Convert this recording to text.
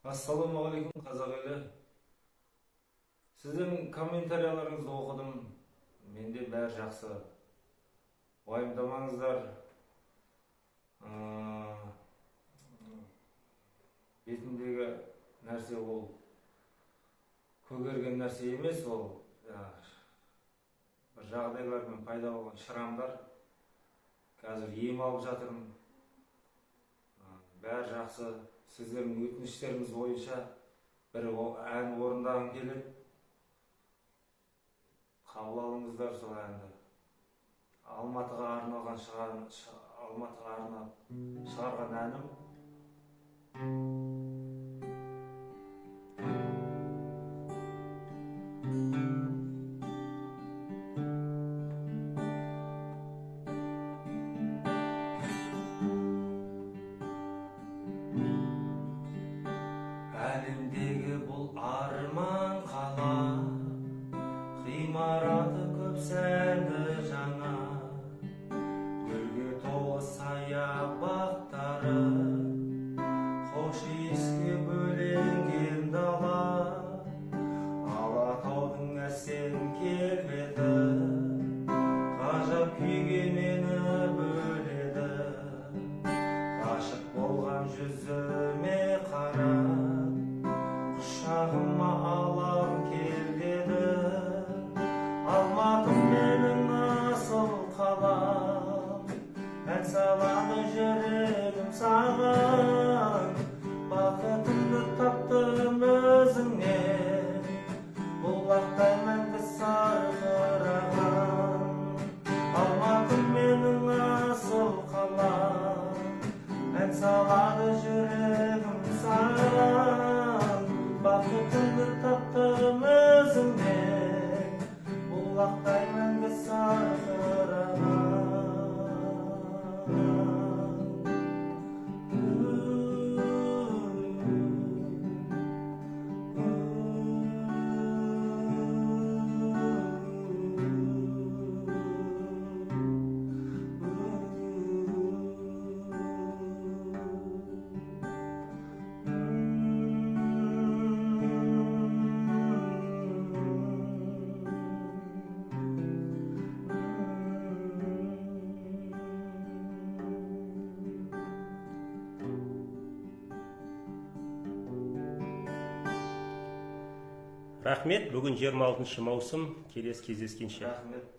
Ассалаумағалейкум қазақ елі. Сіздің комментарияларыңызды оқыдым. Менде бәрі жақсы. Уайымдамаңыздар. Бетіндегі нәрсе ол көгерген нәрсе емес, ол бір жағдайлармен пайда болған шырамдар. Қазір ем алып жатырмын. Бәрі жақсы. Сіздердің өтініштеріңіз бойынша бір ән орындағым келеді. Қабыл алыңыздар сол әнді. Алматыға арнап шығарған әнім. Әлемдегі бұл арман қала, ғимараты көп сәнді жаңа, гүлге толы саябақтары, хош иіске бөленген дала, Алатаудың әсем келбеті ғажап күйге мені бөледі. Ғашық болған жүзіме қарап, құшағыма алам кел деді. Алматым менің асыл қалам, ән салады жүрегім саған. Бақытымды таптым өзіңнен, бұлақтай мәңгі сарғыраған. Алматым менің асыл қалам, ән салады жүрегім саған. Бақытымды таптым өзіңнен, бұлақтай мәңгі сарғыраған. Рахмет, бүгін 26 маусым, келесі кездескенше. Рахмет.